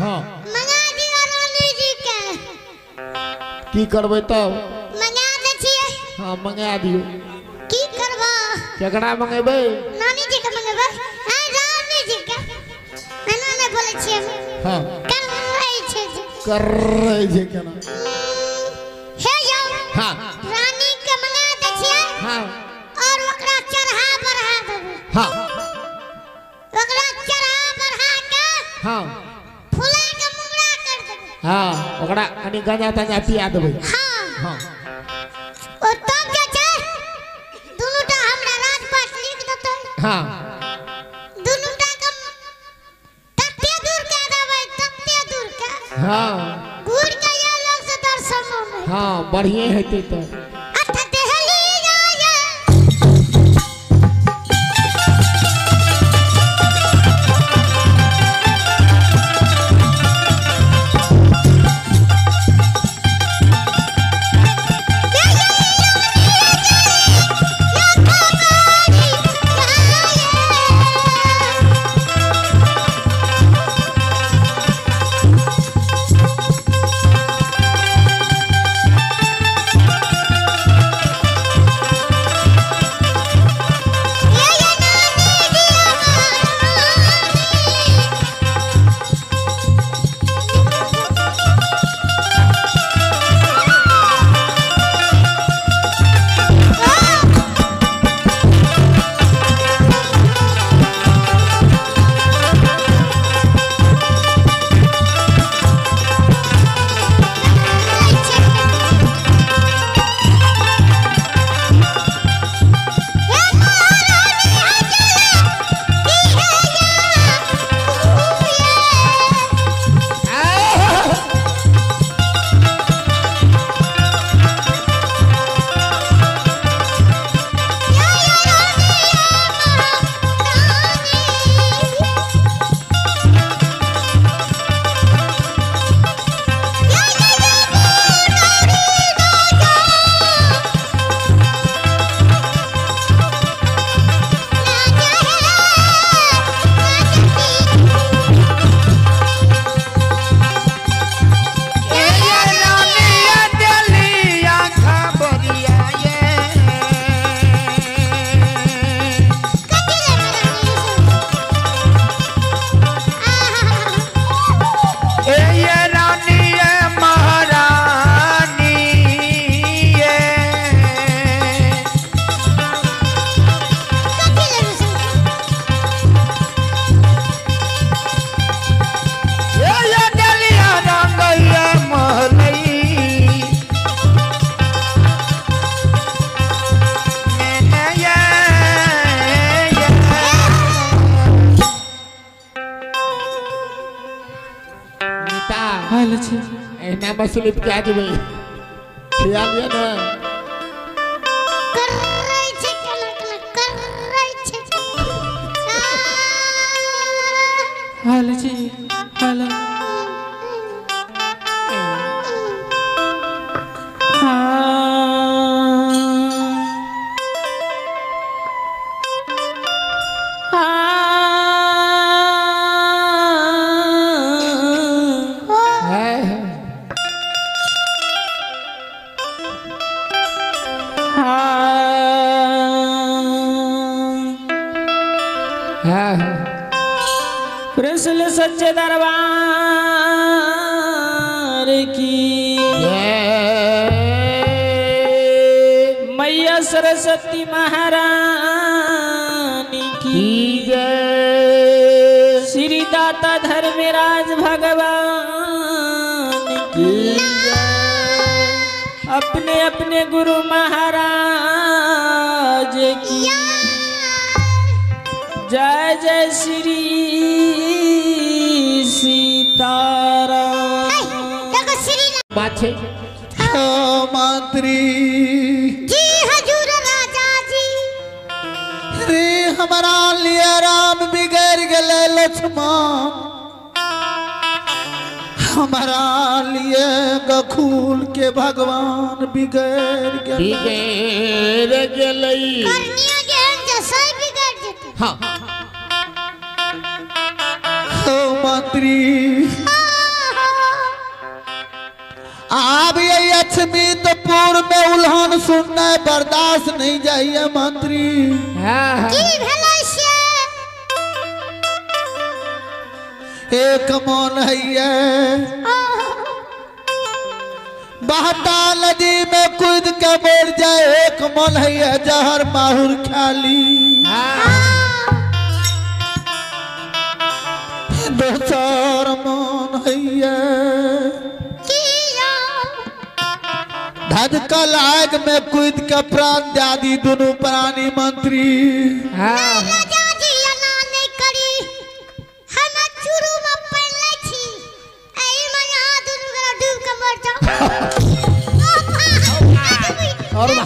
हाँ मंगा दियो रानी जी के की करबै तब मंगा दे छियै हाँ मंगा दियो की करबा केकरा मंगेबै नानी जी के मंगेबै हां रानी जी के एना ने बोलै छियै हाँ कर रही छै केना हे यौ हाँ रानी के मंगा दे छियै हाँ और ओकरा चढ़ा बढ़ा देबै हाँ ओकरा चढ़ा बढ़ा के हाँ फुला के मुंगरा कर देबै हाँ ओकरा कनी गंजा तंजा पिया देबै हाँ हाँ ओ तब जे छै दुनुटा हमरा राजपाट लिख देतै हाँ दुनुटा के तत्ते दूर के देबै तत्ते दूर के हाँ घूर के ये लोग से दर्शन में हाँ बढ़िए हेतै तो अच्छा देहली जाए एना मछली पिया देबै खिया लिया ना कर रही छै केना कर रही छै हाल जी हाल कृष्ण सच्चे दरबार की मैया सरस्वती महारानी की जय श्री दाता धर्मराज भगवान की अपने अपने गुरु महाराज की जय जय श्री सीताराम। बात है मंत्री जी हजूर राजा जी रे हमारा लिए राम बिगड़ गए लक्ष्मण हमारा लिए गखूल के भगवान बिगड़ गए हाँ मंत्री आप ये अक्षमितपुर में उल्हन सुनना बर्दाश्त नहीं जाइए मंत्री। हाँ की भेलै से एक मन है बहता नदी में कूद के मर जाए, एक मन है जहर माहुर खाली। दोसर मन है धधकल आग में कूद के प्राण दादी दोनों प्राणी मंत्री। राजा जी एना नहीं करी, हम चुरू में पड़ले छी, एही में यहाँ दुनू गोरा डूब के मर जाओ। और बा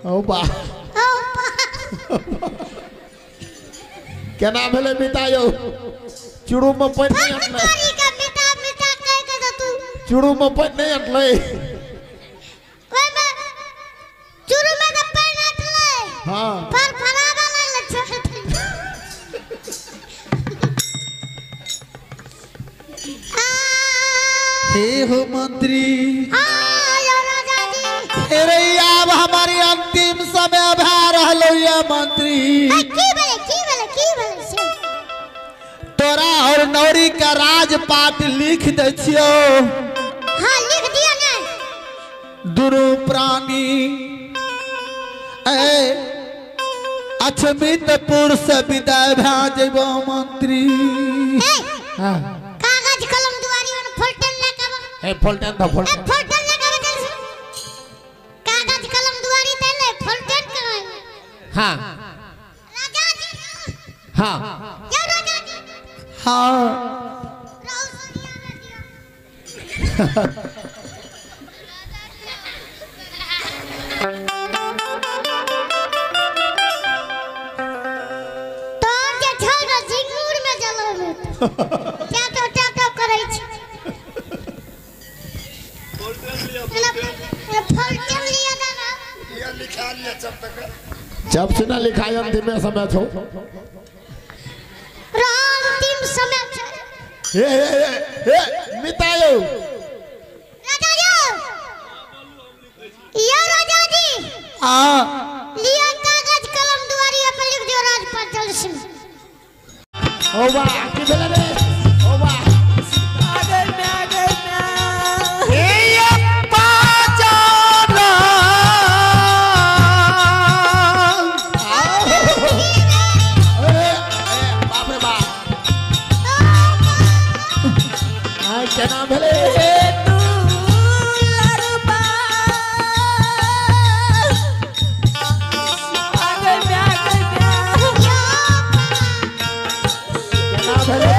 ओ बा क्या नाम है मितायो चुड़ू में पड़ नहीं अटले का मिटा मिटा कह के तू चुड़ू में पड़ नहीं अटले चुरू में तो पैर अटले हाँ पर फरावा नहीं लच्छा हे हो मंत्री आयो राजा जी। अरे अब हमारी अंतिम समय भा रहलो ये मंत्री। की भेलै से तोरा और नौरी का राजपाट लिख दे छियो। हाँ लिख दिया ने दुनू प्राणी अक्षमितपुर से विदाई भा जेबो मंत्री। हाँ कागज कलम दुआरी और फुलटन लेके ए फुलटन था फुलटन फुलटन लेके चल कागज कलम दुआरी दे ले फुलटन का। हाँ राजा जी हाँ या राजा जी हाँ राव सोनिया में दिया तो के छोड़ झिंगुर में जलो में क्या तो करे छी फुलटन लिया ना ये लिखा लिया जब तक जब से ना लिखाई अंतिम में समय छो अंतिम समय छे ए मितायो राजा यो राजा जी लिया कागज कलम दुआरी पे लिख दियो राजपाट जल्द से। ओ बा की भेले रे ओ बा बाप रे बाप हाँ क्या नाम भेले क्या नाम भेले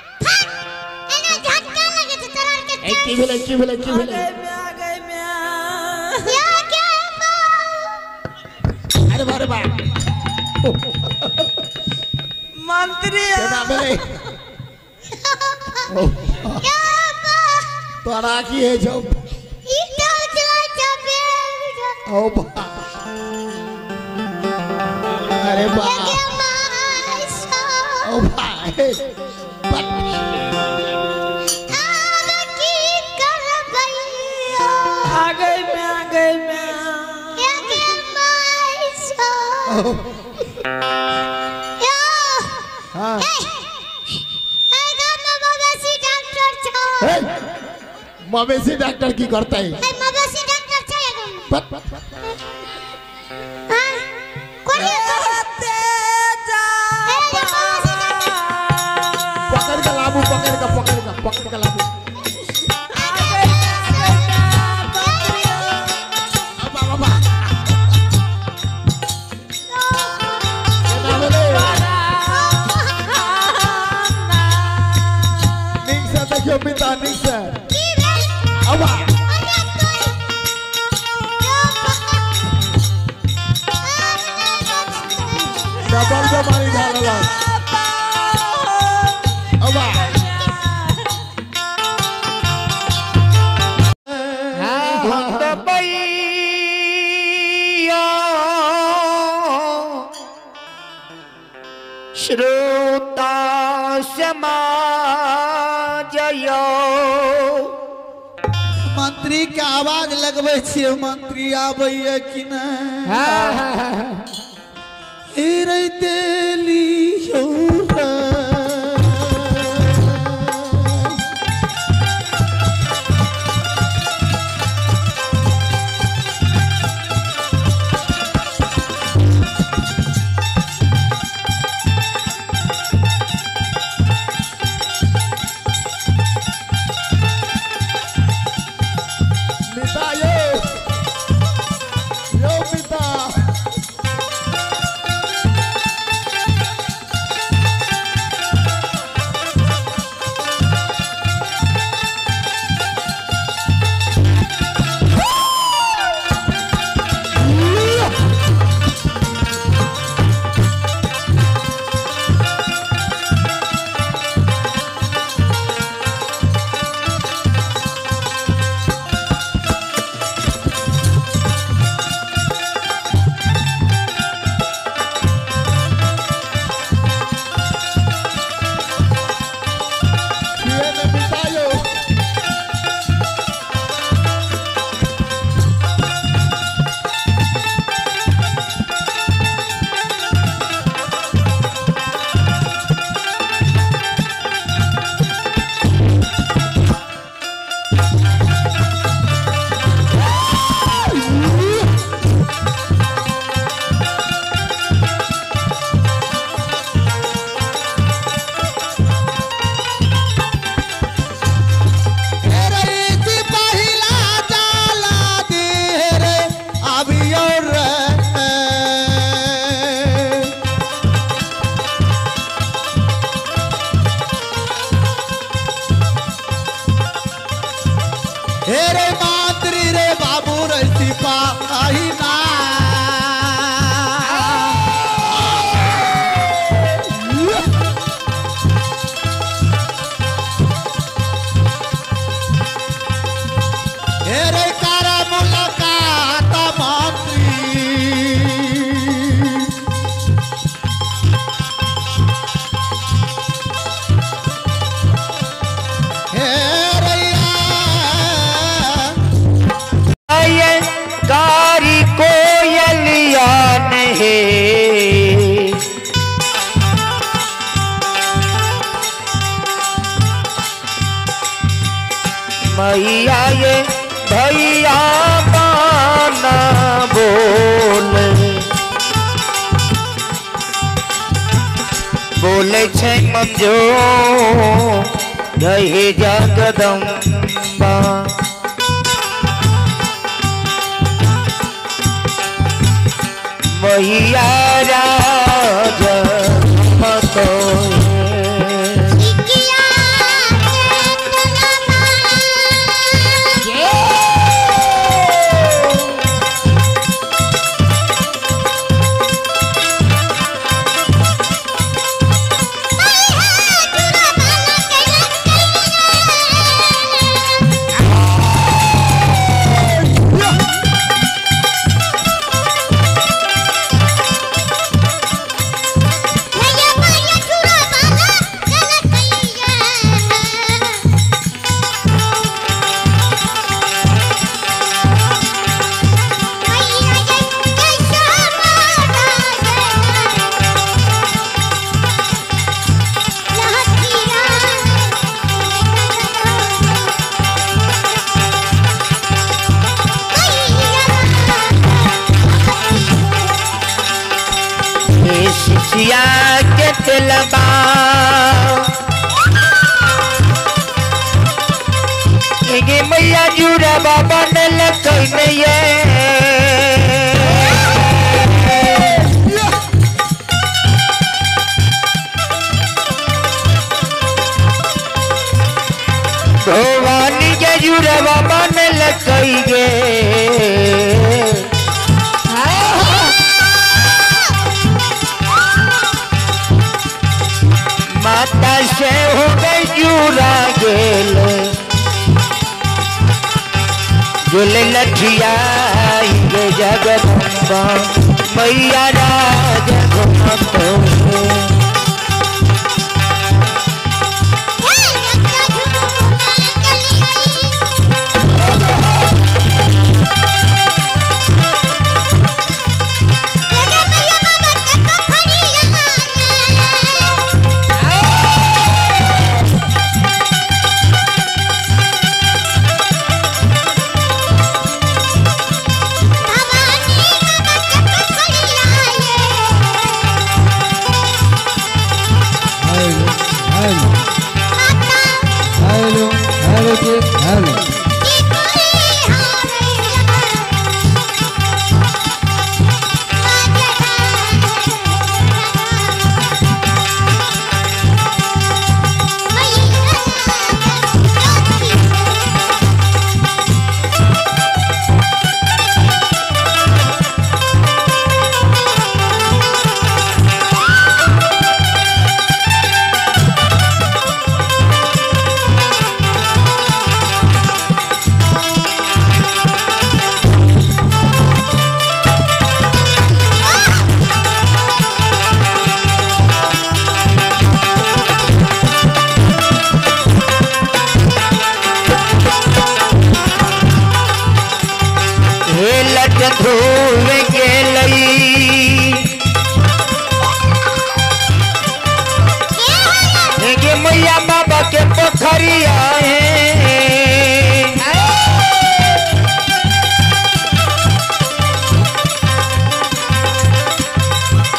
एना झटका लगे त तोरा के की भेले या क्या अरे बारे बा मंत्री क्या नाम भेले तोरा की है जो ई डाल चला जाबे ओ बा अरे बा के मासा ओ भाई आब की करबैया आ गई मैं या के मासा या हाँ ए गाम में मवेशी डॉक्टर छ मवेशी डॉक्टर की करता है ए मवेशी डॉक्टर छ या गाम में पत हां कोन पकड़ के लाबू पकड़ के लाबू अब बाबा क्या भेले निक से देखियो पिता निक से अब डबल से मारी झाला अब हाँ श्रोता समाज मंत्री के आवाज लगबै छियै मंत्री आबैया कि नहीं रे तेली रे मंत्री रे बाबू रे सिपाही ना रे कारा मुलाकात मंत्री कारी कोयलिया नहीं मैया ये भैया गाना बोले छे मंजो जय जगदम्बा मैया राजा मतो शिया के तिलबा ये मैया जुड़ा बाबा ने लगैया भवानी के जुड़ा बाबा ने लगैया माता से हो गई जुड़ा गेल जुले लठिया जगदम्बा मैया राज घुमतो लीजिए हेलो धूल गेलई गे मैया बाबा के पोखरिया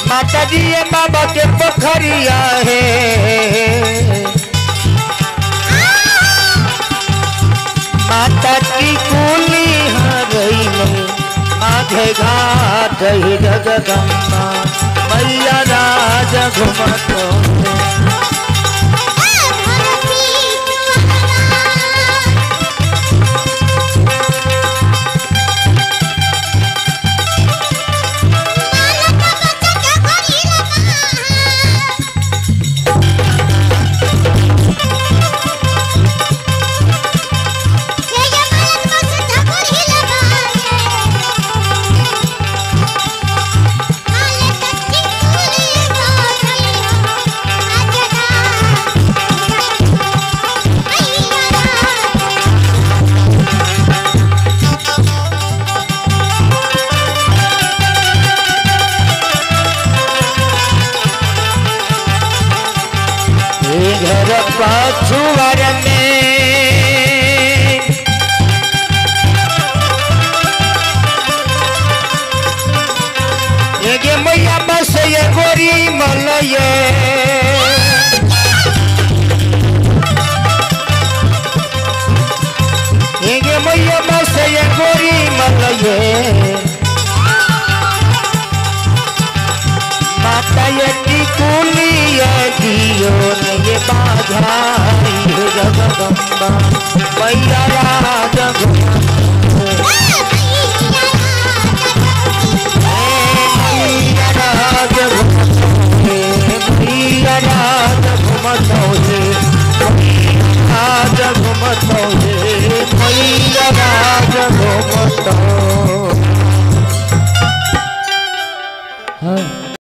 माता जी ये बाबा के पोखरिया है माता की कुली हरई आधे घाट ही जगदम्बा मैया राज घुमत